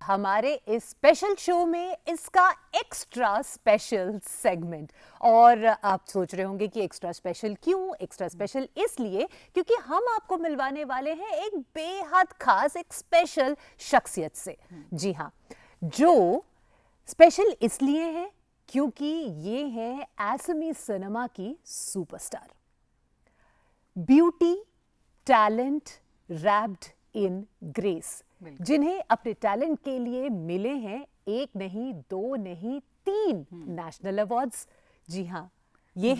हमारे इस special show में इसका एक्स्ट्रा स्पेशल सेगमेंट। और आप सोच रहे होंगे कि एक्स्ट्रा स्पेशल क्यों? एक्स्ट्रा स्पेशल इसलिए क्योंकि हम आपको मिलवाने वाले हैं एक बेहद खास, एक स्पेशल शख्सियत से। जी हाँ, जो स्पेशल इसलिए है क्योंकि ये है असमी सिनेमा की superstar. Beauty, talent wrapped in grace, जिन्हें अपने टैलेंट के लिए मिले हैं एक नहीं, दो नहीं, 3 नेशनल अवार्ड्स। जी हाँ, ये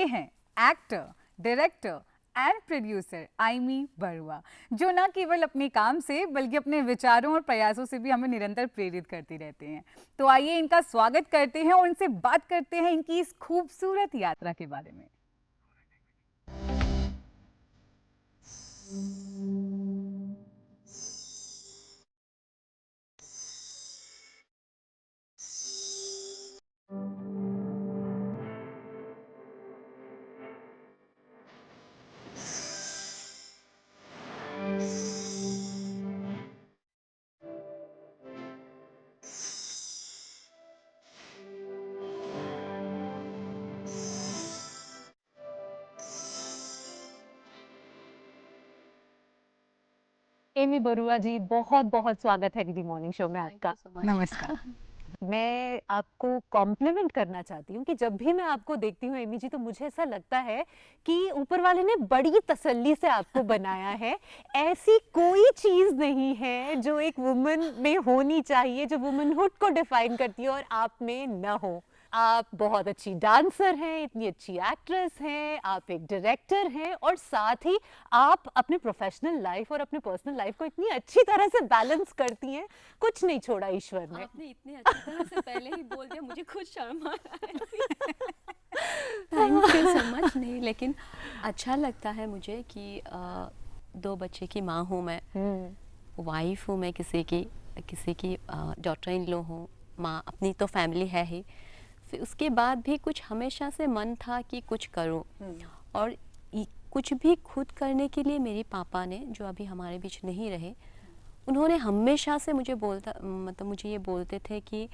है actor, director and producer IME Barua, जो न केवल अपने काम से बल्कि अपने विचारों और प्रयासों से भी हमें निरंतर प्रेरित करती रहते हैं। तो आइए इनका स्वागत करते हैं और इनसे बात करते हैं इनकी इस खूबसूरत यात्रा के बारे में। एमी बरुआ जी, बहुत बहुत स्वागत है डीडी मॉर्निंग शो में आपका। नमस्कार। मैं आपको कॉम्प्लीमेंट करना चाहती हूँ कि जब भी मैं आपको देखती हूँ एमी जी, तो मुझे ऐसा लगता है कि ऊपर वाले ने बड़ी तसल्ली से आपको बनाया है। ऐसी कोई चीज नहीं है जो एक वुमन में होनी चाहिए, जो वुमनहुड को डिफाइन करती है और आप में न हो। आप बहुत अच्छी डांसर हैं, इतनी अच्छी एक्ट्रेस हैं, आप एक डायरेक्टर हैं और साथ ही आप अपने प्रोफेशनल लाइफ और अपने पर्सनल लाइफ को इतनी अच्छी तरह से बैलेंस करती हैं। कुछ नहीं छोड़ा ईश्वर ने। आपने इतनी अच्छी तरह से पहले ही बोल दिया, मुझे खुद शर्म आ रहा है। Thank you so much. नहीं, लेकिन अच्छा लगता है मुझे कि 2 बच्चे की माँ हूँ मैं, वाइफ हूँ मैं किसी की डॉटर इन लॉ हूँ, माँ अपनी तो फैमिली है ही। फिर उसके बाद भी कुछ हमेशा से मन था कि कुछ करूँ, और कुछ भी खुद करने के लिए मेरे पापा ने, जो अभी हमारे बीच नहीं रहे, उन्होंने हमेशा से मुझे मुझे ये बोलते थे कि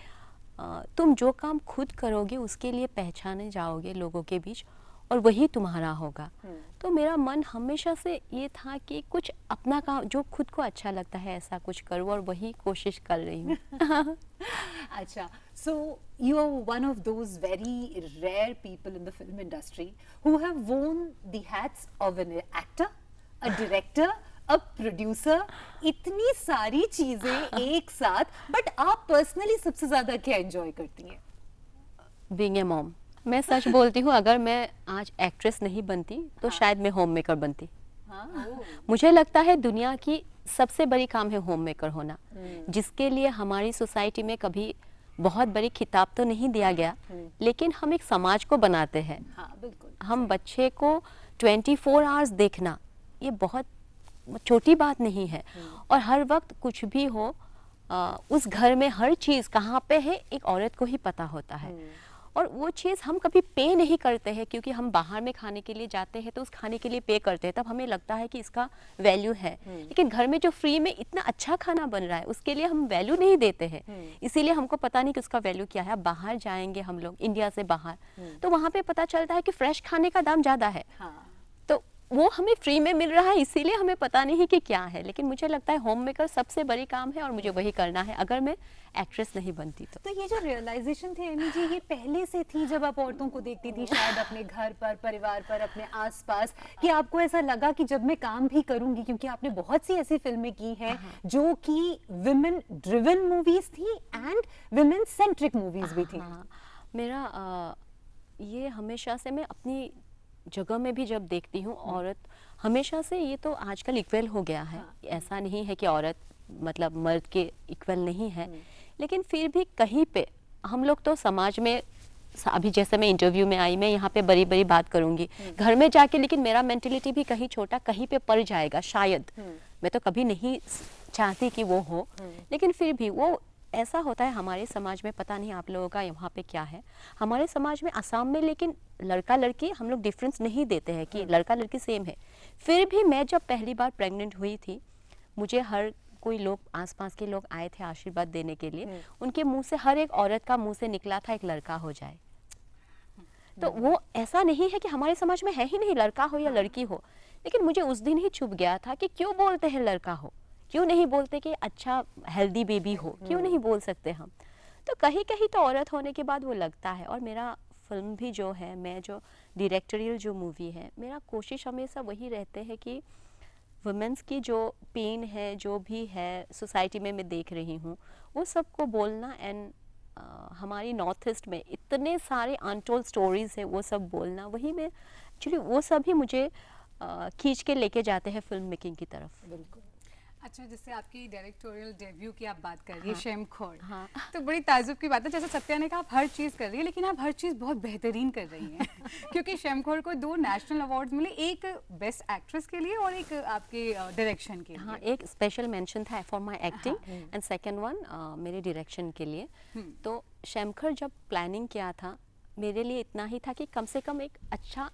तुम जो काम खुद करोगे उसके लिए पहचाने जाओगे लोगों के बीच, और वही तुम्हारा होगा। तो मेरा मन हमेशा से ये था कि कुछ अपना काम जो खुद को अच्छा लगता है ऐसा कुछ करूँ, और वही कोशिश कर रही हूँ। अच्छा, so you are one of those very rare people in the film industry who have worn the hats of an actor, a director, a producer, इतनी सारी चीजें एक साथ। बट आप पर्सनली सबसे ज्यादा क्या एंजॉय करती हैं? बीइंग ए मॉम, मैं सच बोलती हूँ, अगर मैं आज एक्ट्रेस नहीं बनती तो शायद मैं होम मेकर बनती। मुझे लगता है दुनिया की सबसे बड़ी काम है होम मेकर होना, जिसके लिए हमारी सोसाइटी में कभी बहुत बड़ी खिताब तो नहीं दिया गया, लेकिन हम एक समाज को बनाते हैं। बिल्कुल। हम बच्चे को 24 आवर्स देखना, ये बहुत छोटी बात नहीं है। और हर वक्त कुछ भी हो, उस घर में हर चीज़ कहाँ पे है एक औरत को ही पता होता है। और वो चीज़ हम कभी पे नहीं करते हैं, क्योंकि हम बाहर में खाने के लिए जाते हैं तो उस खाने के लिए पे करते हैं, तब हमें लगता है कि इसका वैल्यू है। लेकिन घर में जो फ्री में इतना अच्छा खाना बन रहा है उसके लिए हम वैल्यू नहीं देते हैं, इसीलिए हमको पता नहीं कि उसका वैल्यू क्या है। अब बाहर जाएंगे हम लोग, इंडिया से बाहर, तो वहाँ पे पता चलता है कि फ्रेश खाने का दाम ज़्यादा है। तो वो हमें फ्री में मिल रहा है, इसीलिए हमें पता नहीं कि क्या है। लेकिन मुझे लगता है होम मेकर सबसे बड़ी काम है, और मुझे वही करना है अगर मैं एक्ट्रेस नहीं बनती तो। ये जो रियलाइजेशन थी एमी जी, ये पहले से थी जब आप औरतों को देखती थी, शायद अपने घर पर, परिवार पर, अपने आसपास, कि आपको ऐसा लगा कि जब मैं काम भी करूंगी, क्योंकि आपने बहुत सी ऐसी फिल्में की हैं जो कि विमेन ड्रिवन मूवीज थी एंड विमेन सेंट्रिक मूवीज भी थी। मेरा ये हमेशा से, मैं अपनी जगह में भी जब देखती हूँ औरत, हमेशा से, ये तो आजकल इक्वल हो गया है। ऐसा नहीं है कि औरत मतलब मर्द के इक्वल नहीं है, लेकिन फिर भी कहीं पे हम लोग तो समाज में, अभी जैसे मैं इंटरव्यू में आई, मैं यहाँ पे बड़ी बड़ी बात करूँगी घर में जाके, लेकिन मेरा मेंटेलिटी भी कहीं छोटा कहीं पे पड़ जाएगा शायद। मैं तो कभी नहीं चाहती कि वो हो, लेकिन फिर भी वो ऐसा होता है हमारे समाज में। पता नहीं आप लोगों का यहाँ पे क्या है, हमारे समाज में असम में, लेकिन लड़का लड़की हम लोग डिफरेंस नहीं देते हैं कि लड़का लड़की सेम है। फिर भी मैं जब पहली बार प्रेग्नेंट हुई थी, मुझे हर कोई लोग आसपास के लोग आए थे आशीर्वाद देने के लिए, उनके मुंह से, हर एक औरत का मुंह से निकला था एक लड़का हो जाए। तो वो ऐसा नहीं है कि हमारे समाज में है ही नहीं, लड़का हो या लड़की हो, लेकिन मुझे उस दिन ही चुभ गया था कि क्यों बोलते हैं लड़का हो, क्यों नहीं बोलते कि अच्छा हेल्दी बेबी हो, क्यों नहीं बोल सकते हम। तो कहीं कहीं तो औरत होने के बाद वो लगता है। और मेरा फिल्म भी जो है, मैं जो डायरेक्टोरियल जो मूवी है, मेरा कोशिश हमेशा वही रहते हैं कि वुमेंस की जो पेन है, जो भी है सोसाइटी में मैं देख रही हूँ, वो सबको बोलना। एंड हमारी नॉर्थ ईस्ट में इतने सारे अनटोल्ड स्टोरीज है, वो सब बोलना, वही मैं एक्चुअली वो सब ही मुझे खींच के लेके जाते हैं फिल्म मेकिंग की तरफ। बिल्कुल। अच्छा, जैसे आपकी डायरेक्टोरियल डेब्यू की आप बात कर रही है, शेमखोर, हाँ। तो बड़ी ताजुब की बात है, जैसे सत्या ने कहा आप हर चीज़ कर रही है, लेकिन आप हर चीज़ बहुत बेहतरीन कर रही हैं। क्योंकि शेमखोर को 2 नेशनल अवार्ड्स मिले, एक बेस्ट एक्ट्रेस के लिए और एक आपके डायरेक्शन के लिए। हाँ, एक स्पेशल मेंशन था for my acting and second one मेरे डायरेक्शन के लिए। तो शेमखोर जब प्लानिंग किया था, मेरे लिए इतना ही था कि कम से कम एक अच्छा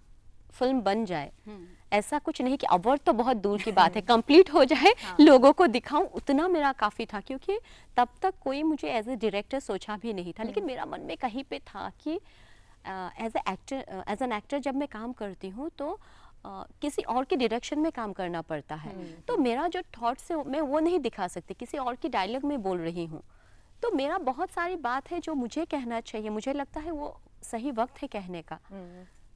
फिल्म बन जाए। ऐसा कुछ नहीं कि अवार्ड तो बहुत दूर की बात है, कंप्लीट हो जाए, लोगों को दिखाऊं, उतना मेरा काफ़ी था। क्योंकि तब तक कोई मुझे एज ए डायरेक्टर सोचा भी नहीं था, लेकिन मेरा मन में कहीं पे था कि एज एन एक्टर जब मैं काम करती हूँ तो किसी और के डायरेक्शन में काम करना पड़ता है। तो मेरा जो थॉट्स है मैं वो नहीं दिखा सकती, किसी और की डायलॉग में बोल रही हूँ। तो मेरा बहुत सारी बात है जो मुझे कहना चाहिए, मुझे लगता है वो सही वक्त है कहने का।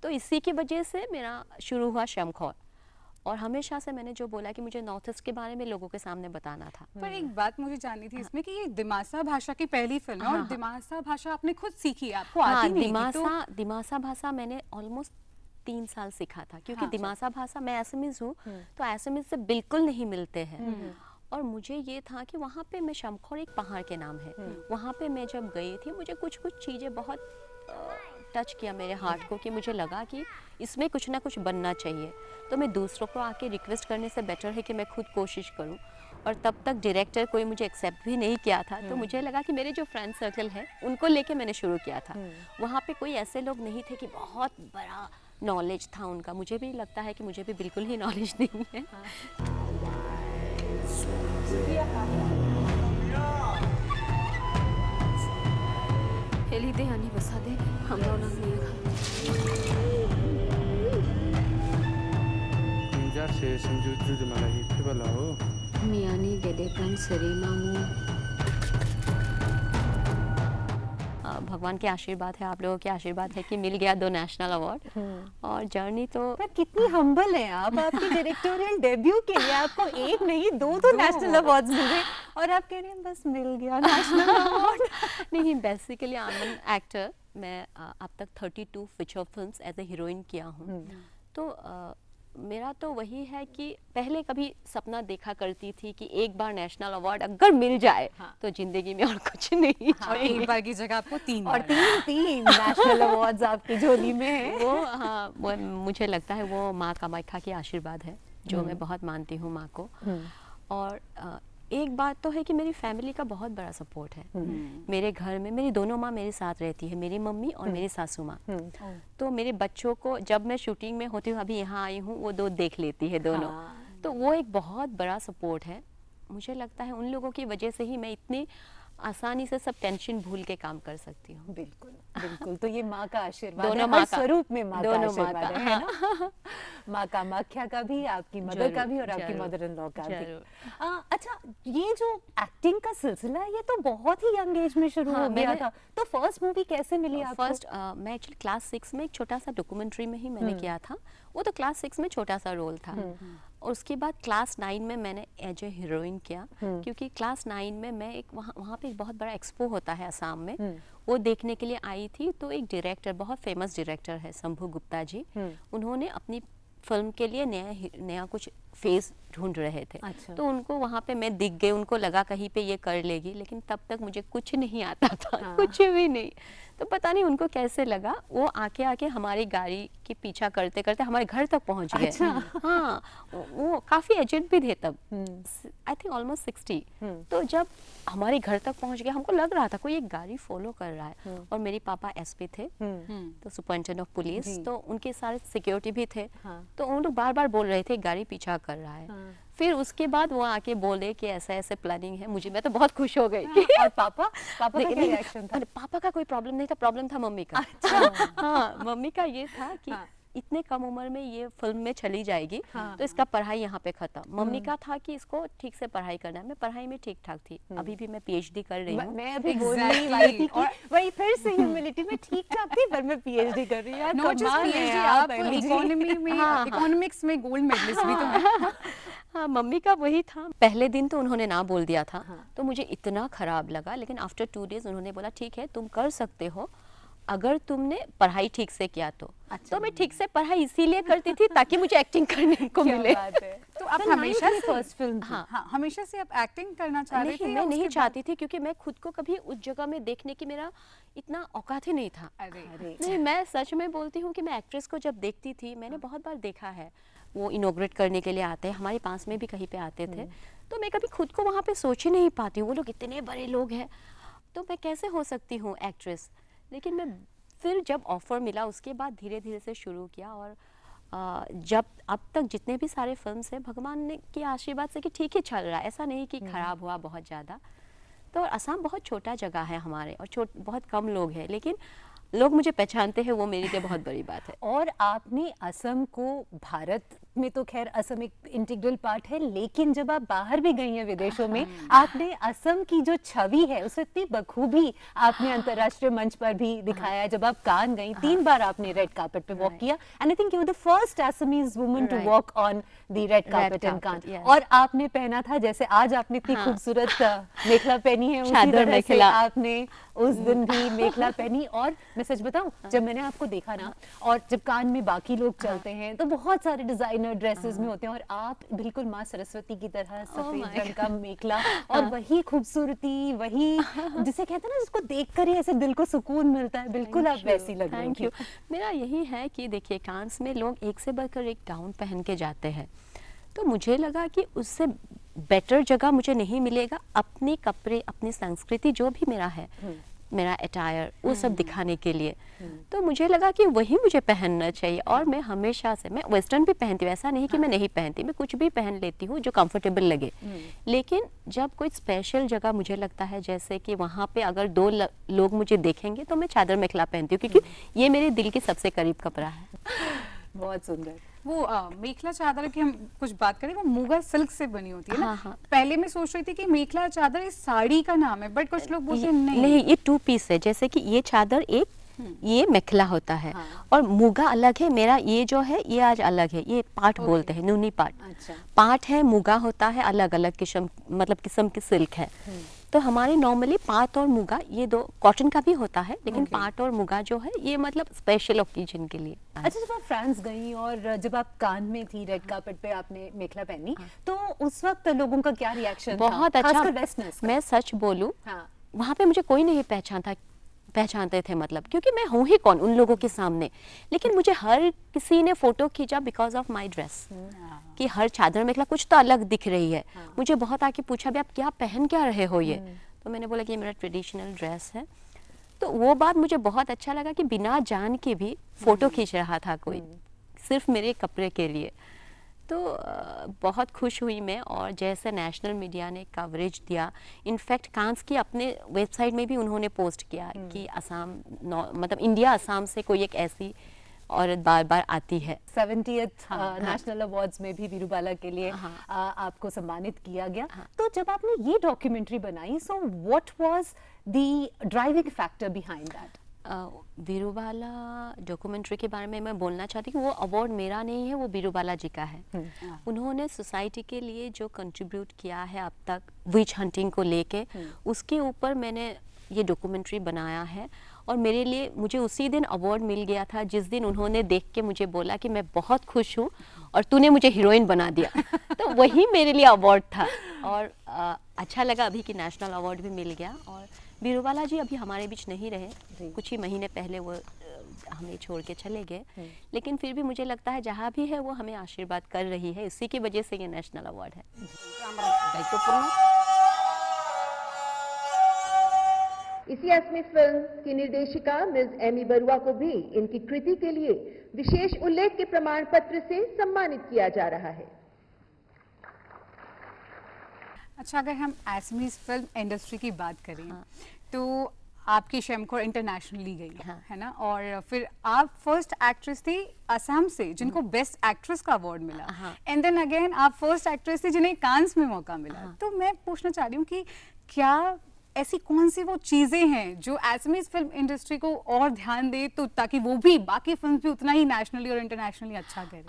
तो इसी की वजह से मेरा शुरू हुआ शेमखोर। और हमेशा से मैंने जो बोला कि मुझे नॉर्थ ईस्ट के बारे में लोगों के सामने बताना था। पर एक बात मुझे जाननी थी इसमें कि ये दिमासा भाषा की पहली फिल्म है, और दिमासा भाषा आपने खुद सीखी, आपको आती नहीं थी, तो दिमासा भाषा मैंने ऑलमोस्ट 3 साल सीखा था। क्योंकि हाँ, दिमासा भाषा, मैं एसएमएस हूँ, तो एसएमएस से बिल्कुल नहीं मिलते हैं। और मुझे ये था कि वहाँ पे मैं, शेमखोर एक पहाड़ के नाम है, वहाँ पे मैं जब गई थी, मुझे कुछ कुछ चीज़ें बहुत टच किया मेरे हार्ट को, कि मुझे लगा कि इसमें कुछ ना कुछ बनना चाहिए। तो मैं दूसरों को आके रिक्वेस्ट करने से बेटर है कि मैं खुद कोशिश करूं। और तब तक डायरेक्टर कोई मुझे एक्सेप्ट भी नहीं किया था, तो मुझे लगा कि मेरे जो फ्रेंड सर्कल है उनको लेके मैंने शुरू किया था। वहाँ पे कोई ऐसे लोग नहीं थे कि बहुत बड़ा नॉलेज था उनका, मुझे भी लगता है कि मुझे भी बिल्कुल ही नॉलेज नहीं है। Elite ani basade hamra ulang niya Ninja se samjuju malai phibala ho miyani gede pran serima mu भगवान के आशीर्वाद है, आप लोगों के आशीर्वाद है कि मिल गया 2 नेशनल अवार्ड। और जर्नी तो पर कितनी हम्बल हैं आप, आपकी डायरेक्टोरियल डेब्यू के लिए आपको एक नहीं 2 नेशनल अवार्ड्स मिल गए, और आप कह रहे हैं बस मिल गया नेशनल अवार्ड। नहीं, basically I am an actor. मैं अब तक 32 feature films as a heroine किया हूँ। तो मेरा तो वही है कि पहले कभी सपना देखा करती थी कि एक बार नेशनल अवार्ड अगर मिल जाए तो जिंदगी में और कुछ नहीं और एक बार की जगह आपको 3 और 3 नेशनल अवार्ड्स आपकी झोली में है। वो हाँ, वो मुझे लगता है वो माँ कामाख्या की आशीर्वाद है, जो मैं बहुत मानती हूँ माँ को। और एक बात तो है कि मेरी फैमिली का बहुत बड़ा सपोर्ट है। मेरे घर में मेरी दोनों माँ मेरे साथ रहती है, मेरी मम्मी और मेरी सासू माँ। तो मेरे बच्चों को जब मैं शूटिंग में होती हूँ, अभी यहाँ आई हूँ, वो 2 देख लेती है दोनों। तो वो एक बहुत बड़ा सपोर्ट है। मुझे लगता है उन लोगों की वजह से ही मैं इतनी आसानी से सब टेंशन भूल के काम कर सकती हूँ। बिल्कुल बिल्कुल। तो ये माँ का आशीर्वाद दोनों है, माँ हर का, स्वरूप में माँ का दोनों माँ आशीर्वाद का, है ना। माँ कामाख्या का भी, आपकी मदर का भी, और आपकी जरूर, मदर इन लॉ का भी। जरूर। अच्छा, ये जो एक्टिंग का सिलसिला है, ये तो बहुत ही यंग एज में शुरू हाँ, हो गया मैंने- था। तो फर्स्ट मूवी कैसे मिली आपको? फर्स्ट मैं एक्चुअली क्लास 6 में एक छोटा सा डॉक्यूमेंट्री में ही मैंने किया था। वो तो क्लास 6 में छोटा सा रोल था। और उसके बाद क्लास 9 में मैंने एज ए हीरोइन किया। क्योंकि क्लास 9 में मैं एक वहाँ पे एक बहुत बड़ा एक्सपो होता है असम में, वो देखने के लिए आई थी। तो एक डायरेक्टर, बहुत फेमस डायरेक्टर है शंभू गुप्ता जी, उन्होंने अपनी फिल्म के लिए नया कुछ फेस ढूंढ रहे थे। अच्छा। तो उनको वहाँ पे मैं दिख गई, उनको लगा कहीं पे ये कर लेगी, लेकिन तब तक मुझे कुछ नहीं आता था, कुछ भी नहीं। तो पता नहीं उनको कैसे लगा, वो आके आके हमारी गाड़ी के पीछा करते करते हमारे घर तक पहुँच गए। अच्छा। हाँ, वो काफ़ी एजेड भी थे तब, आई थिंक ऑलमोस्ट 60। तो जब हमारे घर तक पहुँच गए, हमको लग रहा था कोई एक गाड़ी फॉलो कर रहा है। और मेरे पापा एसपी थे, तो सुपरिटेंडेंट ऑफ पुलिस, तो उनके सारे सिक्योरिटी भी थे। तो उन लोग बार बार बोल रहे थे गाड़ी पीछा कर रहा है। फिर उसके बाद वो आके बोले कि ऐसा ऐसे प्लानिंग है, मुझे मैं तो बहुत खुश हो गई कि और पापा पापा का क्या नहीं, रिएक्शन था? अरे पापा का कोई प्रॉब्लम नहीं था, प्रॉब्लम था मम्मी का। हाँ, मम्मी का ये था कि इतने कम उम्र में ये फिल्म में चली जाएगी, तो इसका पढ़ाई यहाँ पे खत्म। मम्मी का था कि इसको ठीक से पढ़ाई करना है। मैं पढ़ाई में ठीक ठाक थी, अभी भी मैं PhD कर रही हूँ। मैं अभी बोलने ही वाली थी कि वही फिर से ह्यूमिलिटी में ठीक ठाक थी, पर मैं PhD कर रही हूँ यार। नॉट जस्ट कमाल है PhD, आप, आप MG। इकोनॉमी में इकोनॉमिक्स में गोल्ड मेडलिस्ट भी तो हैं। हाँ, मम्मी का वही था। पहले दिन तो उन्होंने ना बोल दिया था, तो मुझे इतना खराब लगा, लेकिन आफ्टर 2 डेज उन्होंने बोला ठीक है तुम कर सकते हो अगर तुमने पढ़ाई ठीक से किया तो। तो मैं ठीक से पढ़ाई इसीलिए करती थी ताकि मुझे एक्टिंग करने को क्या मिले। बात है। तो आप तो हमेशा नाइन्थ से फर्स्ट फिल्म हाँ, हाँ, हमेशा से आप एक्टिंग करना चाह रहे थे नहीं या मैं नहीं उसके बाद? चाहती थी, क्योंकि मैं खुद को कभी उस जगह में देखने की मेरा इतना औकात ही नहीं था। अरे नहीं, मैं सच में बोलती हूँ कि मैं एक्ट्रेस को जब देखती थी, मैंने बहुत बार देखा है, वो इनॉग्रेट करने के लिए आते हैं, हमारे पास में भी कहीं पे आते थे, तो मैं कभी खुद को वहाँ पे सोच ही नहीं पाती हूँ। वो लोग इतने बड़े लोग हैं, तो मैं कैसे हो सकती हूँ एक्ट्रेस। लेकिन मैं फिर जब ऑफ़र मिला उसके बाद धीरे धीरे से शुरू किया, और जब अब तक जितने भी सारे फिल्म्स हैं, भगवान ने के आशीर्वाद से कि ठीक ही चल रहा है, ऐसा नहीं कि ख़राब हुआ बहुत ज़्यादा। तो असम बहुत छोटा जगह है हमारे, और बहुत कम लोग हैं, लेकिन लोग मुझे पहचानते हैं, वो मेरे लिए बहुत बड़ी बात है। और आपने असम को, भारत में तो खैर असम एक इंटीग्रल पार्ट है, लेकिन जब आप बाहर भी गई हैं विदेशों में, आपने असम की जो छवि है उसे इतनी बखूबी आपने अंतर्राष्ट्रीय मंच पर भी दिखाया है। जब आप कान गई, 3 बार आपने रेड कार्पेट पे वॉक किया, and I think you were the first Assamese woman to walk on the red carpet in Cannes. yes. और आपने पहना था, जैसे आज आपने इतनी खूबसूरत मेखला पहनी है, उसी चादर तरह से मेखला। आपने उस दिन भी मेखला पहनी। और मैं सच बताऊं, जब मैंने आपको देखा ना, और जब कान में बाकी लोग चलते हैं तो बहुत सारे डिजाइनर ड्रेसेस में होते हैं, और आप बिल्कुल माँ सरस्वती की तरह सफेद रंग का मेखला, और वही खूबसूरती, वही जिसे कहते हैं ना, जिसको देखकर ही ऐसे दिल को सुकून मिलता है, बिल्कुल आप वैसी लग रही थैंक थी। यू। मेरा यही है कि देखिए, कांस में लोग एक से बढ़कर एक गाउन पहन के जाते हैं, तो मुझे लगा कि उससे बेटर जगह मुझे नहीं मिलेगा अपने कपड़े, अपनी संस्कृति जो भी मेरा है, मेरा अटायर, वो सब दिखाने के लिए। तो मुझे लगा कि वही मुझे पहनना चाहिए। और मैं हमेशा से, मैं वेस्टर्न भी पहनती हूँ, ऐसा नहीं कि मैं नहीं पहनती, मैं कुछ भी पहन लेती हूँ जो कंफर्टेबल लगे। लेकिन जब कोई स्पेशल जगह मुझे लगता है, जैसे कि वहाँ पे अगर 2 लोग मुझे देखेंगे, तो मैं चादर मेखला पहनती हूँ, क्योंकि ये मेरे दिल के सबसे करीब कपड़ा है। बहुत सुंदर। वो मेखला चादर की हम कुछ बात करें, वो मुगा सिल्क से बनी होती है ना। हाँ, हाँ। पहले मैं सोच रही थी कि मेखला चादर इस साड़ी का नाम है, बट कुछ लोग बोलते हैं नहीं। नहीं, ये 2 पीस है। जैसे कि ये चादर एक, ये मेखला होता है, और मुगा अलग है, मेरा ये जो है ये आज अलग है, ये पाट बोलते हैं, नूनी पाट। अच्छा। पाट है, मुगा होता है, अलग अलग किस्म, मतलब किस्म की सिल्क है। तो हमारे नॉर्मली पाट और मुगा ये 2, कॉटन का भी होता है, लेकिन पाट और मुगा जो है ये मतलब स्पेशल ओकेजन के लिए। अच्छा, जब आप फ्रांस गई और जब आप कान में थी, रेड कार्पेट पे आपने मेखला पहनी, तो उस वक्त लोगों का क्या रिएक्शन था? बहुत अच्छा। खासकर वेस्टर्नर्स का। मैं सच बोलूं, हाँ। वहाँ पे मुझे कोई नहीं पहचानते थे, मतलब क्योंकि मैं हूँ ही कौन उन लोगों के सामने। लेकिन मुझे हर किसी ने फोटो खींचा बिकॉज ऑफ माय ड्रेस, कि हर चादर मेखला कुछ तो अलग दिख रही है। मुझे बहुत आके पूछा भी, आप क्या पहन क्या रहे हो ये? तो मैंने बोला कि ये मेरा ट्रेडिशनल ड्रेस है। तो वो बात मुझे बहुत अच्छा लगा कि बिना जान के भी फोटो खींच रहा था कोई, सिर्फ मेरे कपड़े के लिए। तो बहुत खुश हुई मैं। और जैसे नेशनल मीडिया ने कवरेज दिया, इनफैक्ट कांस की अपने वेबसाइट में भी उन्होंने पोस्ट किया कि असम, मतलब इंडिया असम से कोई एक ऐसी औरत बार बार आती है। 70th नेशनल अवार्ड्स में भी वीरूबाला के लिए आपको सम्मानित किया गया। तो जब आपने ये डॉक्यूमेंट्री बनाई, so what was the driving factor behind that? Virubala documentary के बारे में मैं बोलना चाहती हूँ, वो अवार्ड मेरा नहीं है, वो वीरूबाला जी का है। उन्होंने सोसाइटी के लिए जो कंट्रीब्यूट किया है अब तक विच हंटिंग को लेके, उसके ऊपर मैंने ये डॉक्यूमेंट्री बनाया है। और मेरे लिए, मुझे उसी दिन अवार्ड मिल गया था जिस दिन उन्होंने देख के मुझे बोला कि मैं बहुत खुश हूँ और तूने मुझे हीरोइन बना दिया। तो वही मेरे लिए अवार्ड था। और अच्छा लगा अभी कि नेशनल अवार्ड भी मिल गया। और वीरूबाला जी अभी हमारे बीच नहीं रहे, कुछ ही महीने पहले वो हमें छोड़ के चले गए। लेकिन फिर भी मुझे लगता है जहाँ भी है वो हमें आशीर्वाद कर रही है, इसी की वजह से ये नेशनल अवार्ड है। इसी असमी फिल्म की निर्देशिका मिस एमी बरुआ को भी इनकी कृति के लिए विशेष उल्लेख के प्रमाण पत्र से सम्मानित किया जा रहा है। अच्छा, अगर हम असमीज फिल्म इंडस्ट्री की बात करें हाँ। तो आपकी शेमखोर इंटरनेशनली गई हाँ। है ना, और फिर आप फर्स्ट एक्ट्रेस थी असम से जिनको बेस्ट एक्ट्रेस का अवार्ड मिला, हाँ। एंड देन अगेन आप फर्स्ट एक्ट्रेस थी जिन्हें कांस में मौका मिला। हाँ। तो मैं पूछना चाह रही हूँ कि क्या ऐसी कौन सी वो चीज़ें हैं जो असमीज फिल्म इंडस्ट्री को और ध्यान दे, तो ताकि वो भी बाकी फिल्म भी उतना ही नेशनली और इंटरनेशनली अच्छा करे?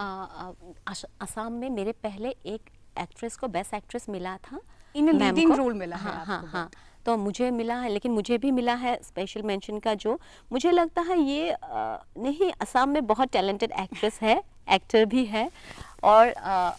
असम में मेरे पहले एक एक्ट्रेस को बेस्ट एक्ट्रेस मिला था, इन मैम लीडिंग को। रोल मिला है हाँ आपको हाँ बहुत। हाँ, तो मुझे मिला है, लेकिन मुझे भी मिला है स्पेशल मेंशन का, जो मुझे लगता है ये नहीं, असम में बहुत टैलेंटेड एक्ट्रेस है, एक्टर भी है, और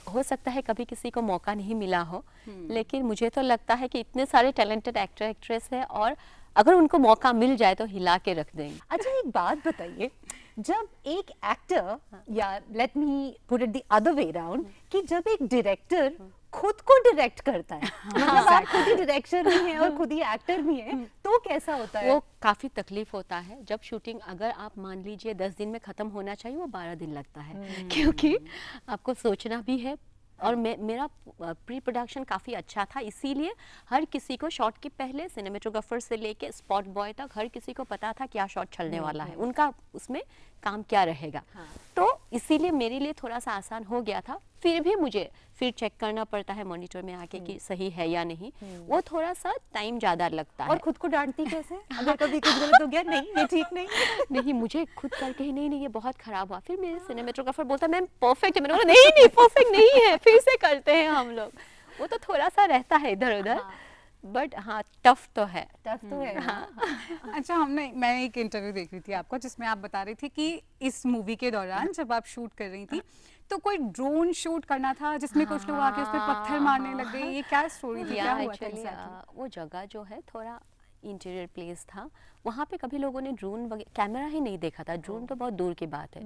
हो सकता है कभी किसी को मौका नहीं मिला हो, लेकिन मुझे तो लगता है कि इतने सारे टैलेंटेड एक्टर एक्ट्रेस है, और अगर उनको मौका मिल जाए तो हिला के रख देंगे। अच्छा, एक बात बताइए, जब एक एक्टर, या let me put it the other way around, कि जब एक डायरेक्टर खुद को डायरेक्ट करता है, मतलब आप खुद ही डायरेक्टर भी हैं और खुद ही एक्टर भी हैं, तो कैसा होता है? वो काफ़ी तकलीफ होता है जब शूटिंग, अगर आप मान लीजिए 10 दिन में ख़त्म होना चाहिए, वो 12 दिन लगता है, क्योंकि आपको सोचना भी है, और मेरा प्री प्रोडक्शन काफ़ी अच्छा था, इसीलिए हर किसी को शॉट के पहले, सिनेमेटोग्राफर से लेके स्पॉट बॉय तक, हर किसी को पता था क्या शॉट चलने वाला है, उनका उसमें काम क्या रहेगा। तो इसीलिए मेरे लिए थोड़ा सा आसान हो गया था। फिर भी मुझे फिर चेक करना पड़ता है मॉनिटर में आके कि सही है या नहीं, वो थोड़ा सा टाइम ज़्यादा लगता और है। खुद को डांटती कैसे अगर कभी कुछ गलत हो गया? नहीं, ये ठीक नहीं। नहीं, मुझे खुद करके ही नहीं ये बहुत खराब हुआ, फिर मेरे सिनेमेटोग्राफर बोलता है मैम परफेक्ट है, मैंने बोला नहीं परफेक्ट नहीं है, फिर से करते हैं हम लोग। वो तो थोड़ा सा रहता है इधर उधर, बट हाँ टफ तो है। टफ तो है ना? अच्छा, मैं एक इंटरव्यू देख रही थी आपका जिसमें आप बता रही थी कि इस मूवी के दौरान जब आप शूट कर रही थी तो कोई ड्रोन शूट करना था जिसमें कुछ लोग आके उस पे पत्थर मारने लग गए, ये क्या स्टोरी थी, क्या हुआ था एक्चुअली exactly? वो जगह जो है थोड़ा इंटीरियर प्लेस था, वहाँ पे कभी लोगों ने ड्रोन कैमरा ही नहीं देखा था, ड्रोन तो बहुत दूर की बात है।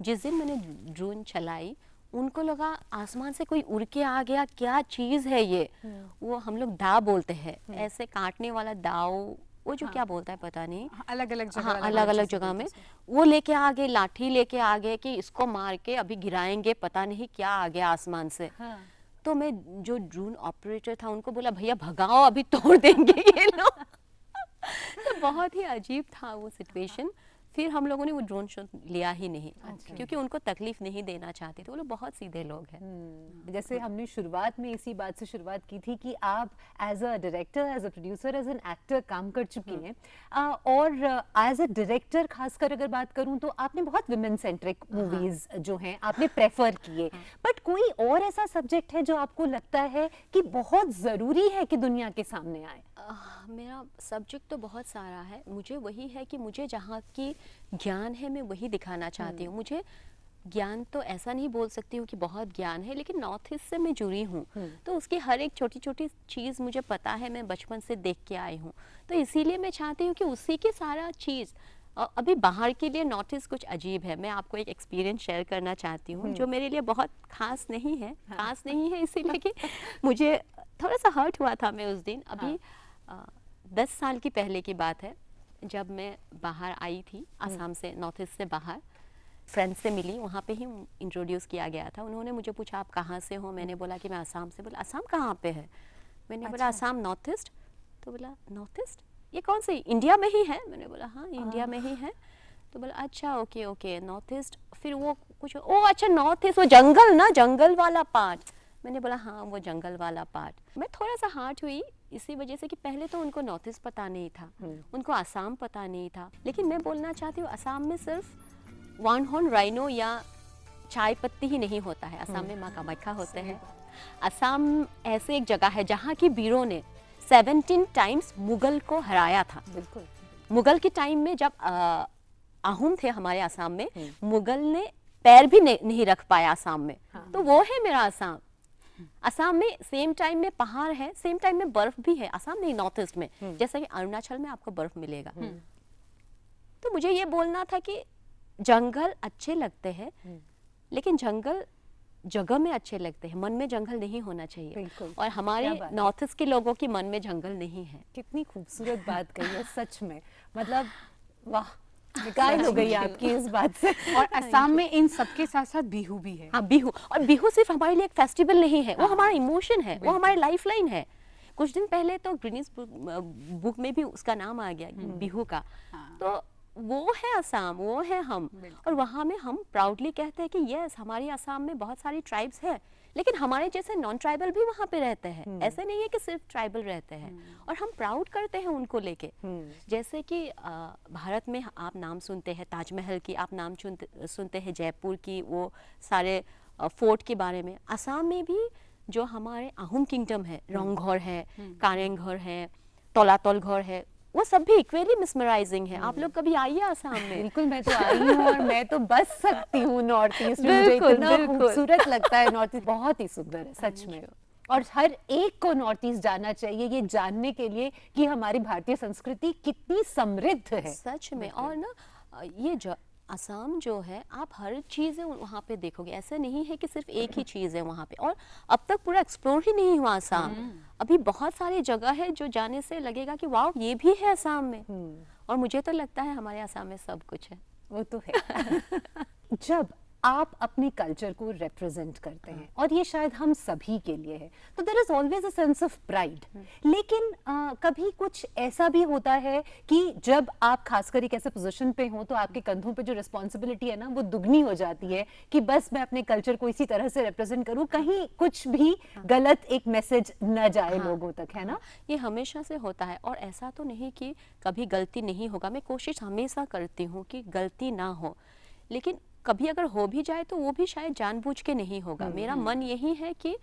जिस दिन मैंने ड्रोन चलाई, उनको लगा आसमान से कोई उड़ के आ गया, क्या चीज़ है ये। वो हम लोग दाव बोलते हैं, ऐसे काटने वाला दाव, वो जो क्या बोलता है पता नहीं, अलग अलग जगह हाँ अलग अलग जगह में वो लेके आ गए, लाठी लेके आ गए कि इसको मार के अभी गिराएंगे, पता नहीं क्या आ गया आसमान से। तो मैं जो ड्रोन ऑपरेटर था उनको बोला भैया भगाओ, अभी तोड़ देंगे ये लोग। तो बहुत ही अजीब था वो सिचुएशन। फिर हम लोगों ने वो ड्रोन शॉट लिया ही नहीं, क्योंकि उनको तकलीफ नहीं देना चाहते थे, वो लोग बहुत सीधे लोग हैं। जैसे हमने शुरुआत में इसी बात से शुरुआत की थी कि आप as a director, as a producer, as an actor काम कर चुकी हैं, और एज अ डायरेक्टर खासकर अगर बात करूं तो आपने बहुत विमेन सेंट्रिक मूवीज जो हैं आपने प्रेफर किए, बट कोई और ऐसा सब्जेक्ट है जो आपको लगता है कि बहुत ज़रूरी है कि दुनिया के सामने आए? मेरा सब्जेक्ट तो बहुत सारा है, मुझे वही है कि मुझे जहाँ की ज्ञान है मैं वही दिखाना चाहती हूँ। मुझे ज्ञान तो ऐसा नहीं बोल सकती हूँ कि बहुत ज्ञान है, लेकिन नॉर्थ ईस्ट से मैं जुड़ी हूँ, तो उसकी हर एक छोटी छोटी चीज़ मुझे पता है, मैं बचपन से देख के आई हूँ, तो इसीलिए मैं चाहती हूँ कि उसी की सारा चीज़। अभी बाहर के लिए नॉर्थ ईस्ट कुछ अजीब है, मैं आपको एक एक्सपीरियंस शेयर करना चाहती हूँ जो मेरे लिए बहुत खास नहीं है, खास नहीं है इसीलिए कि मुझे थोड़ा सा हर्ट हुआ था। मैं उस दिन अभी 10 साल की पहले की बात है, जब मैं बाहर आई थी असम से, नॉर्थ ईस्ट से बाहर, फ्रेंड से मिली, वहाँ पे ही इंट्रोड्यूस किया गया था। उन्होंने मुझे पूछा आप कहाँ से हो, मैंने बोला कि मैं असम से। बोला असम कहाँ पे है? मैंने बोला असम नॉर्थ ईस्ट। तो बोला नॉर्थ ईस्ट ये कौन से, इंडिया में ही है? मैंने बोला हाँ इंडिया में ही है। तो बोला अच्छा ओके ओके नॉर्थ ईस्ट। फिर वो कुछ ओ अच्छा नॉर्थ ईस्ट वो जंगल ना, जंगल वाला पार्ट। मैंने बोला हाँ वो जंगल वाला पार्ट। मैं थोड़ा सा हर्ट हुई इसी वजह से कि पहले तो उनको नॉर्थ ईस्ट पता नहीं था, उनको असम पता नहीं था। लेकिन मैं बोलना चाहती हूँ असम में सिर्फ वन हॉर्न राइनो या चाय पत्ती ही नहीं होता है, असम में माँ कामाख्या होते हैं। असम ऐसे एक जगह है जहाँ की वीरों ने 17 टाइम्स मुगल को हराया था। बिल्कुल। मुगल के टाइम में जब आहूम थे हमारे असम में, मुगल ने पैर भी नहीं रख पाया असम में। तो वो है मेरा असम। असम में सेम टाइम में पहाड़ है, सेम टाइम में बर्फ भी है। असम नहीं, नॉर्थ ईस्ट में, जैसे कि अरुणाचल में आपको बर्फ मिलेगा। तो मुझे ये बोलना था कि जंगल अच्छे लगते हैं, लेकिन जंगल जगह में अच्छे लगते हैं, मन में जंगल नहीं होना चाहिए। बिल्कुल। और हमारे क्या बात है। नॉर्थ ईस्ट के लोगों की मन में जंगल नहीं है। कितनी खूबसूरत बात कही है सच में, मतलब वाह, निकाल हो गई आपकी इस बात से। और असम में इन सबके साथ साथ बिहू भी है। हाँ बिहू, और बिहू सिर्फ हमारे लिए एक फेस्टिवल नहीं है, वो हमारा इमोशन है, वो हमारी लाइफ लाइन है। कुछ दिन पहले तो गिनीज बुक में भी उसका नाम आ गया बिहू का। तो वो है असम, वो है हम, और वहाँ में हम प्राउडली कहते हैं कि यस हमारी असम में बहुत सारी ट्राइब्स है, लेकिन हमारे जैसे नॉन ट्राइबल भी वहाँ पे रहते हैं। ऐसे नहीं है कि सिर्फ ट्राइबल रहते हैं, और हम प्राउड करते हैं उनको लेके। जैसे कि भारत में आप नाम सुनते हैं ताजमहल की, आप नाम सुनते हैं जयपुर की, वो सारे फोर्ट के बारे में। असम में भी जो हमारे अहोम किंगडम है, रंगघर है, कारेंघर है, तौलातौल घर है, वो सब भी इक्वली मिसमराइजिंग है। आप लोग कभी आइए असम में। बिल्कुल, मैं तो आई हूँ और मैं तो बस सकती हूँ नॉर्थ ईस्ट में। मुझे बिल्कुल, इतना बिल्कुल। खूबसूरत लगता है नॉर्थ ईस्ट, बहुत ही सुंदर है सच में। और हर एक को नॉर्थ ईस्ट जाना चाहिए ये जानने के लिए कि हमारी भारतीय संस्कृति कितनी समृद्ध है। सच में। और ना ये जो असम जो है, आप हर चीज़ वहाँ पे देखोगे। ऐसे नहीं है कि सिर्फ एक ही चीज़ है वहाँ पे, और अब तक पूरा एक्सप्लोर ही नहीं हुआ असम। अभी बहुत सारी जगह है जो जाने से लगेगा कि वाह ये भी है असम में। और मुझे तो लगता है हमारे असम में सब कुछ है। वो तो है। जब आप अपने कल्चर को रिप्रेजेंट करते हैं, और ये शायद हम सभी के लिए है, तो there is always a sense of pride. लेकिन कभी कुछ ऐसा भी होता है कि जब आप खासकर एक ऐसे पोजीशन पे हो तो आपके कंधों पे जो रिस्पॉन्सिबिलिटी है ना वो दुगनी हो जाती है कि बस मैं अपने कल्चर को इसी तरह से रिप्रेजेंट करूं, कहीं कुछ भी गलत एक मैसेज न जाए लोगों तक, है ना? ये हमेशा से होता है, और ऐसा तो नहीं कि कभी गलती नहीं होगा। मैं कोशिश हमेशा करती हूँ कि गलती ना हो, लेकिन कभी अगर हो भी जाए तो वो भी शायद जानबूझ के नहीं होगा। मेरा मन यही है कि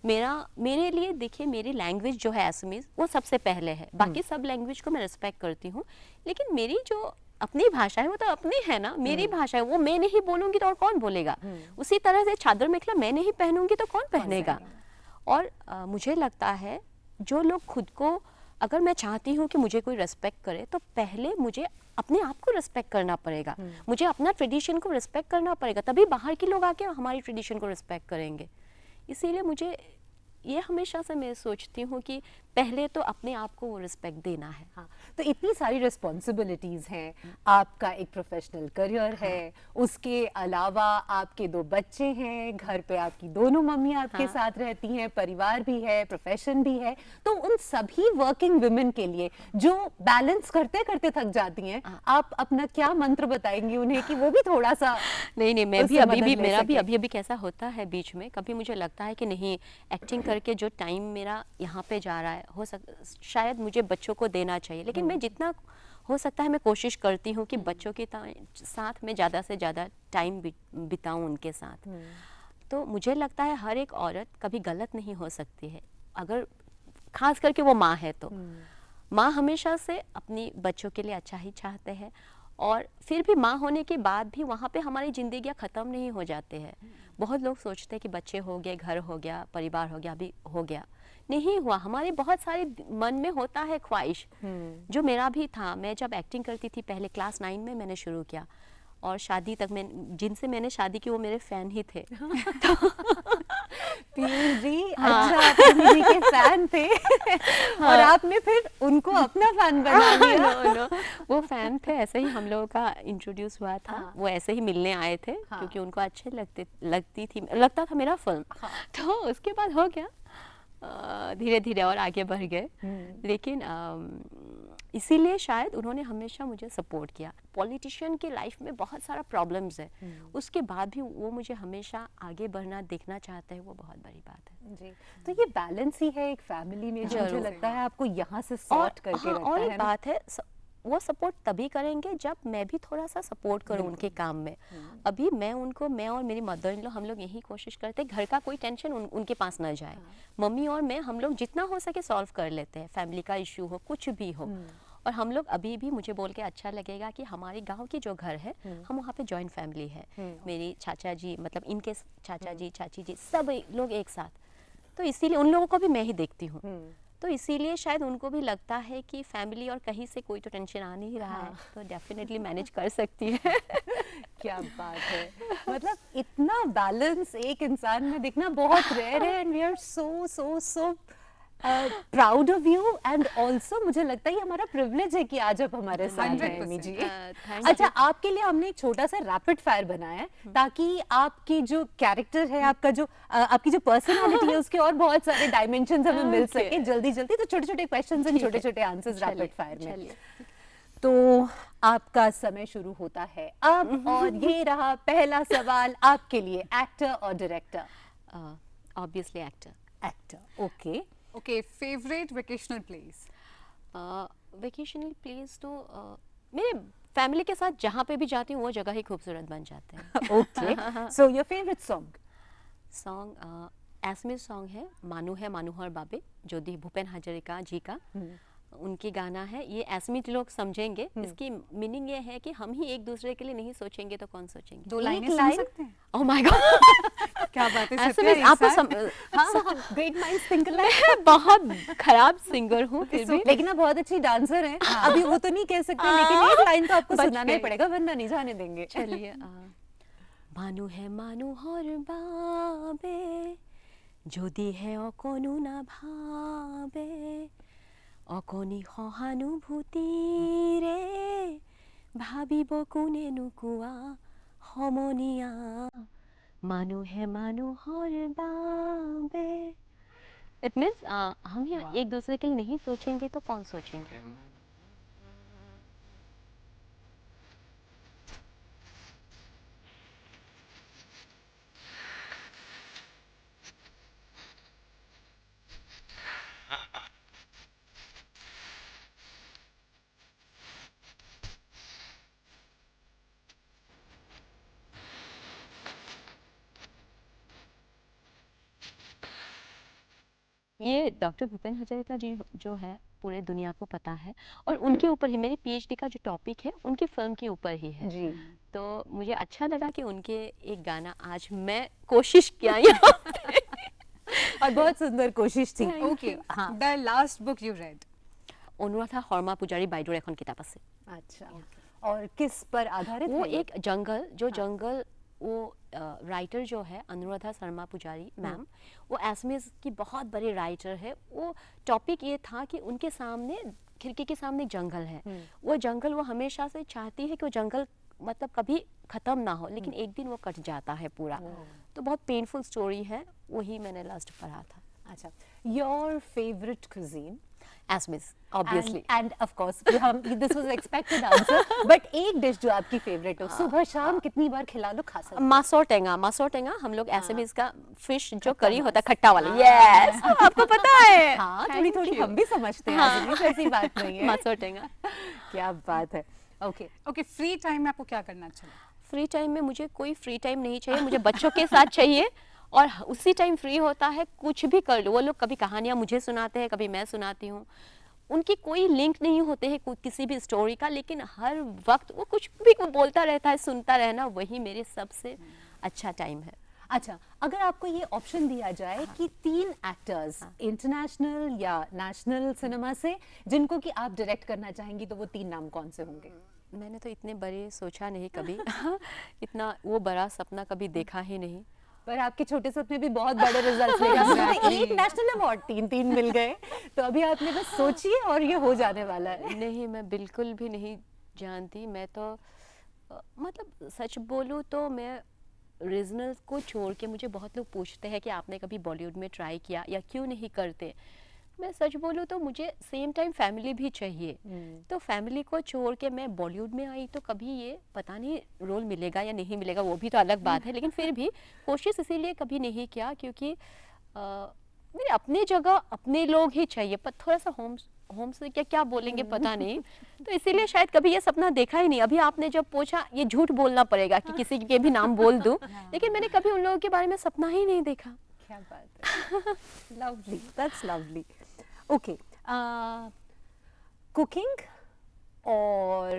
मेरे लिए देखिए, मेरी लैंग्वेज जो है असमीज वो सबसे पहले है। बाकी सब लैंग्वेज को मैं रिस्पेक्ट करती हूँ, लेकिन मेरी जो अपनी भाषा है वो तो अपनी है ना, मेरी भाषा है, वो मैं नहीं बोलूँगी तो और कौन बोलेगा। उसी तरह से चादर मेखला मैं नहीं पहनूंगी तो कौन पहनेगा। और मुझे लगता है जो लोग खुद को, अगर मैं चाहती हूँ कि मुझे कोई रिस्पेक्ट करे, तो पहले मुझे अपने आप को रिस्पेक्ट करना पड़ेगा। मुझे अपना ट्रेडिशन को रिस्पेक्ट करना पड़ेगा, तभी बाहर के लोग आके हमारी ट्रेडिशन को रिस्पेक्ट करेंगे। इसीलिए मुझे ये हमेशा से मैं सोचती हूँ कि पहले तो अपने आप को वो रिस्पेक्ट देना है। हाँ, तो इतनी सारी रिस्पॉन्सिबिलिटीज हैं, आपका एक प्रोफेशनल करियर है, उसके अलावा आपके 2 बच्चे हैं, घर पे आपकी दोनों मम्मी आपके साथ रहती हैं, परिवार भी है, प्रोफेशन भी है। तो उन सभी वर्किंग वुमेन के लिए जो बैलेंस करते करते थक जाती हैं, आप अपना क्या मंत्र बताएंगी उन्हें कि वो भी थोड़ा सा? नहीं, मैं भी उससे अभी मदद भी, ले मेरा भी सके। अभी कैसा होता है बीच में, कभी मुझे लगता है कि नहीं, एक्टिंग करके जो टाइम मेरा यहाँ पे जा रहा है, शायद मुझे बच्चों को देना चाहिए। लेकिन मैं जितना हो सकता है मैं कोशिश करती हूँ कि बच्चों के साथ में ज़्यादा से ज़्यादा टाइम बिताऊँ उनके साथ। तो मुझे लगता है हर एक औरत कभी गलत नहीं हो सकती है, अगर खास करके वो माँ है तो। माँ हमेशा से अपनी बच्चों के लिए अच्छा ही चाहते हैं, और फिर भी माँ होने के बाद भी वहाँ पे हमारी ज़िंदगियाँ ख़त्म नहीं हो जाते हैं। बहुत लोग सोचते हैं कि बच्चे हो गए, घर हो गया, परिवार हो गया, अभी हो गया। नहीं हुआ। हमारे बहुत सारे मन में होता है ख्वाहिश, जो मेरा भी था। मैं जब एक्टिंग करती थी पहले क्लास 9 में मैंने शुरू किया, और शादी तक मैं, जिनसे मैंने शादी की वो मेरे फ़ैन ही थे। पीयूष जी, अच्छा, आप दीदी के फैन थे और आपने फिर उनको अपना फैन बना दिया। नो, वो फैन थे, ऐसे ही हम लोगों का इंट्रोड्यूस हुआ था। वो ऐसे ही मिलने आए थे क्योंकि उनको अच्छे लगता था मेरा फिल्म। तो उसके बाद हो गया, धीरे धीरे और आगे बढ़ गए। लेकिन इसीलिए शायद उन्होंने हमेशा मुझे सपोर्ट किया। पॉलिटिशियन की लाइफ में बहुत सारा प्रॉब्लम्स है, उसके बाद भी वो मुझे हमेशा आगे बढ़ना देखना चाहते हैं, वो बहुत बड़ी बात है जी। तो ये बैलेंस ही है एक फैमिली में, जो मुझे लगता है आपको यहाँ से सॉर्ट करके रखता और है एक ना? बात है, वो सपोर्ट तभी करेंगे जब मैं भी थोड़ा सा सपोर्ट करूं उनके काम में। अभी मैं और मेरी मदर इन लॉ हम लोग यही कोशिश करते हैं घर का कोई टेंशन उनके पास ना जाए। मम्मी और मैं हम लोग जितना हो सके सॉल्व कर लेते हैं, फैमिली का इशू हो, कुछ भी हो। और हम लोग अभी भी, मुझे बोल के अच्छा लगेगा कि हमारे गांव की जो घर है, हम वहाँ पे जॉइंट फैमिली है। मेरी चाचा जी, मतलब इनके चाचा जी, चाची जी, सब लोग एक साथ। तो इसीलिए उन लोगों को भी मैं ही देखती हूँ। तो इसीलिए शायद उनको भी लगता है कि फैमिली और कहीं से कोई तो टेंशन आ नहीं रहा है, तो डेफिनेटली मैनेज कर सकती है। क्या बात है, मतलब इतना बैलेंस एक इंसान में दिखना बहुत रेयर है, and we are so proud of you and also मुझे लगता है ये हमारा प्रिविलेज है कि आज आप हमारे साथ हैं 100%. एमी जी। थैंक अच्छा, आपके लिए हमने एक छोटा सा रैपिड फायर बनाया है ताकि आपकी जो कैरेक्टर है, आपका जो आपकी जो पर्सनालिटी है, उसके और बहुत सारे डायमेंशंस हमें मिल सके जल्दी जल्दी। तो छोटे छोटे क्वेश्चंस एंड छोटे छोटे आंसर्स रैपिड फायर में। चलिए। तो आपका समय शुरू होता है अब, और ये रहा पहला सवाल आपके लिए। एक्टर और director? Obviously actor. Actor, okay. Okay, favourite vocational place? Vocational place तो मेरे फैमिली के साथ जहाँ पे भी जाती हूँ वो जगह ही खूबसूरत बन जाते हैं। Okay, so your favourite song? Song एसमी सॉन्ग है, मानू है मानूहर बाबे, जो दी भूपेन हजारिका जी का उनकी गाना है। ये एसमी लोग समझेंगे, इसकी मीनिंग ये है कि हम ही एक दूसरे के लिए नहीं सोचेंगे तो कौन सोचेंगे। 2 एक लाइनें सुन line? सकते हैं? ओह माय गॉड, क्या बात है ऐसे सत्या, में एक आपको साथ? हाँ, ग्रेट माइंड्स थिंक अलाइक। मैं बहुत खराब सिंगर हूँ फिर भी। लेकिन आप बहुत अच्छी डांसर हैं। अभी वो तो नहीं कह सकते, लेकिन एक लाइन तो आपको बच सुनाना ही गए। पड़ेगा, वरना नहीं जाने देंगे। चलिए। मानू है मानूहर बाबे, যদি হে অকণো না ভাবে, অকণি সহানুভূতিৰে ভাবিব কোনে নুকুৱা সমনীয়া, মানুহে মানুহৰ বাবে। इट मीन्स हम ही एक दूसरे के लिए नहीं सोचेंगे तो कौन सोचेंगे। ये डॉक्टर भूपेन हजारिका जी जो है पूरे दुनिया को पता है, और उनके ऊपर ही मेरी पीएचडी का जो टॉपिक है उनकी फिल्म के ऊपर ही है। जी। तो मुझे अच्छा लगा कि उनके एक गाना आज मैं कोशिश किया यहाँ पे। और बहुत सुंदर कोशिश थी। ओके, हाँ। The last book you read? Anuradha Sharma Pujari বাইদেউৰ এখন কিতাপ আছে। अच्छा, और किस पर आधारित वो है ये? एक जंगल, जो जंगल वो राइटर जो है अनुराधा शर्मा पुजारी मैम, वो एसएमएस की बहुत बड़ी राइटर है। वो टॉपिक ये था कि उनके सामने खिड़की के सामने जंगल है, वो जंगल वो हमेशा से चाहती है कि वो जंगल मतलब कभी खत्म ना हो, लेकिन एक दिन वो कट जाता है पूरा। तो बहुत पेनफुल स्टोरी है, वही मैंने लास्ट पढ़ा था। अच्छा, your favourite cuisine? SMS obviously. And of course हम this was expected answer, but एक डिश जो आपकी फेवरेट हो, सुबह शाम कितनी बार खिला लो खा सकते हो। मासोर टेंगा हम लोग एसएमएस का फिश जो करी होता है खट्टा वाला। यस, आपको पता है। हाँ, थोड़ी थोड़ी हम भी समझते हैं, आज ऐसी बात नहीं है। मासोर टेंगा। क्या बात है। ओके, ओके, फ्री टाइम में आपको क्या करना अच्छा लगता है? फ्री टाइम में मुझे कोई फ्री टाइम नहीं चाहिए, मुझे बच्चों के साथ चाहिए, और उसी टाइम फ्री होता है कुछ भी कर लो। वो लोग कभी कहानियाँ मुझे सुनाते हैं, कभी मैं सुनाती हूँ, उनकी कोई लिंक नहीं होते हैं किसी भी स्टोरी का, लेकिन हर वक्त वो कुछ भी बोलता रहता है, सुनता रहना, वही मेरे सबसे अच्छा टाइम है। अच्छा, अगर आपको ये ऑप्शन दिया जाए कि 3 एक्टर्स इंटरनेशनल या नेशनल सिनेमा से जिनको कि आप डायरेक्ट करना चाहेंगी, तो वो 3 नाम कौन से होंगे? मैंने तो इतने बड़े सोचा नहीं कभी। इतना वो बड़ा सपना कभी देखा ही नहीं। पर आपके छोटे सपने भी बहुत बड़े रिजल्ट्स लेकर आए। तो एक नेशनल अवार्ड, 3 मिल गए, तो अभी आपने बस सोचिए और ये हो जाने वाला है। नहीं, मैं बिल्कुल भी नहीं जानती। मैं तो मतलब सच बोलूँ तो मैं रीजनल को छोड़ के, मुझे बहुत लोग पूछते हैं कि आपने कभी बॉलीवुड में ट्राई किया या क्यों नहीं करते। मैं सच बोलूँ तो मुझे सेम टाइम फैमिली भी चाहिए, तो फैमिली को छोड़ के मैं बॉलीवुड में आई तो कभी ये पता नहीं रोल मिलेगा या नहीं मिलेगा, वो भी तो अलग बात है, लेकिन फिर भी कोशिश इसीलिए कभी नहीं किया क्योंकि मेरे अपने जगह अपने लोग ही चाहिए। पर थोड़ा सा होम से क्या बोलेंगे पता नहीं, तो इसीलिए शायद कभी ये सपना देखा ही नहीं। अभी आपने जब पूछा, ये झूठ बोलना पड़ेगा कि किसी के भी नाम बोल दूं, लेकिन मैंने कभी उन लोगों के बारे में सपना ही नहीं देखा। क्या बात है। Lovely, that's lovely. Okay, cooking और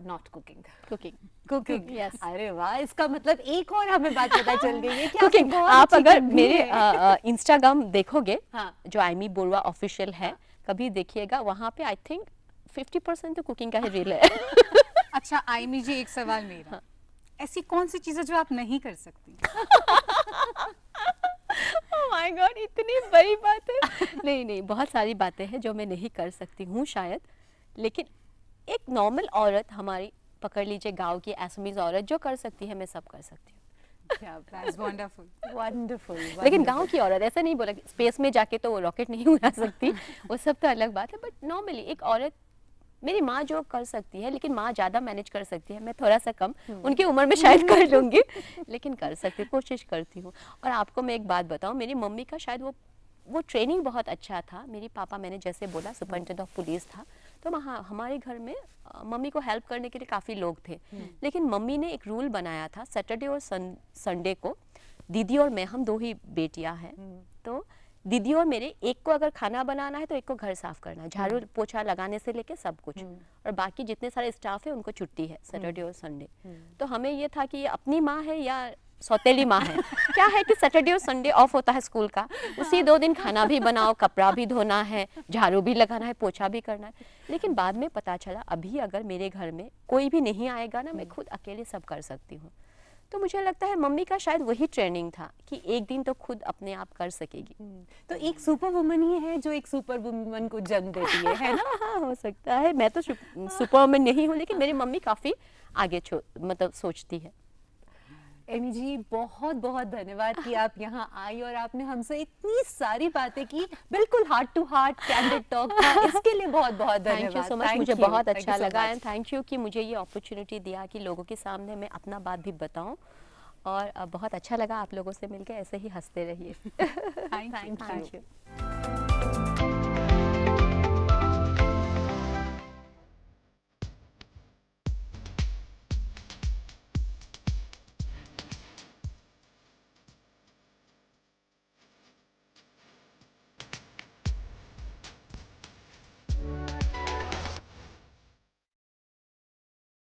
नॉट कुकिंग? Cooking, Yes. अरे वाह, इसका मतलब एक और हमें बात पता चल गई है कि कुकिंग। आपको बहुत आप अच्छी अगर cook भी मेरे है। इंस्टाग्राम देखोगे, हाँ। जो आईमी बोरुआ ऑफिशियल है, कभी देखिएगा, वहाँ पे आई थिंक 50% तो कुकिंग का ही रील है। अच्छा आईमी जी, एक सवाल मेरा, ऐसी कौन सी चीज़ है जो आप नहीं कर सकती? ओह माय गॉड, इतनी बड़ी बात है। नहीं नहीं, बहुत सारी बातें हैं जो मैं नहीं कर सकती हूँ शायद, लेकिन एक नॉर्मल औरत हमारी, पकड़ लीजिए गांव की असमीज औरत जो कर सकती है, मैं सब कर सकती हूँ। That's wonderful. वंडरफुल। लेकिन गांव की औरत, ऐसा नहीं बोला स्पेस में जाके तो वो रॉकेट नहीं उड़ा सकती, वो सब तो अलग बात है, बट नॉर्मली एक औरत, मेरी माँ जो कर सकती है, लेकिन माँ ज़्यादा मैनेज कर सकती है, मैं थोड़ा सा कम, उनकी उम्र में शायद कर लूँगी, लेकिन कर सकती हूँ, कोशिश करती हूँ। और आपको मैं एक बात बताऊँ, मेरी मम्मी का शायद वो ट्रेनिंग बहुत अच्छा था। मेरी पापा, मैंने जैसे बोला, सुपरिटेंडेंट ऑफ पुलिस था, तो वहाँ हमारे घर में मम्मी को हेल्प करने के लिए काफ़ी लोग थे, लेकिन मम्मी ने एक रूल बनाया था, सैटरडे और संडे को दीदी और मैं, हम 2 ही बेटियां हैं, तो दीदी और मेरे, एक को अगर खाना बनाना है तो एक को घर साफ करना है, झाड़ू पोछा लगाने से लेके सब कुछ, और बाकी जितने सारे स्टाफ है उनको छुट्टी है सैटरडे और संडे। तो हमें ये था कि ये अपनी माँ है या सौतेली माँ है, क्या है कि सैटरडे और संडे ऑफ होता है स्कूल का, उसी 2 दिन खाना भी बनाओ, कपड़ा भी धोना है, झाड़ू भी लगाना है, पोछा भी करना है। लेकिन बाद में पता चला, अभी अगर मेरे घर में कोई भी नहीं आएगा ना, मैं खुद अकेले सब कर सकती हूँ। तो मुझे लगता है मम्मी का शायद वही ट्रेनिंग था कि एक दिन तो खुद अपने आप कर सकेगी। तो एक सुपर वुमन ही है जो एक सुपर वुमन को जन्म देती है ना? हाँ, हो सकता है। मैं तो सुपर वुमन नहीं हूँ, लेकिन मेरी मम्मी काफ़ी आगे मतलब सोचती है। एमी जी, बहुत बहुत धन्यवाद कि आप यहाँ आई और आपने हमसे इतनी सारी बातें की, बिल्कुल heart to heart candid talk था, इसके लिए बहुत बहुत थैंक धन्यवाद। यू सो मच, Thank मुझे you. बहुत Thank अच्छा you so लगा, much. एंड थैंक यू कि मुझे ये अपॉर्चुनिटी दिया कि लोगों के सामने मैं अपना बात भी बताऊं, और बहुत अच्छा लगा आप लोगों से मिलकर, ऐसे ही हंसते रहिए। Thank you. Thank you.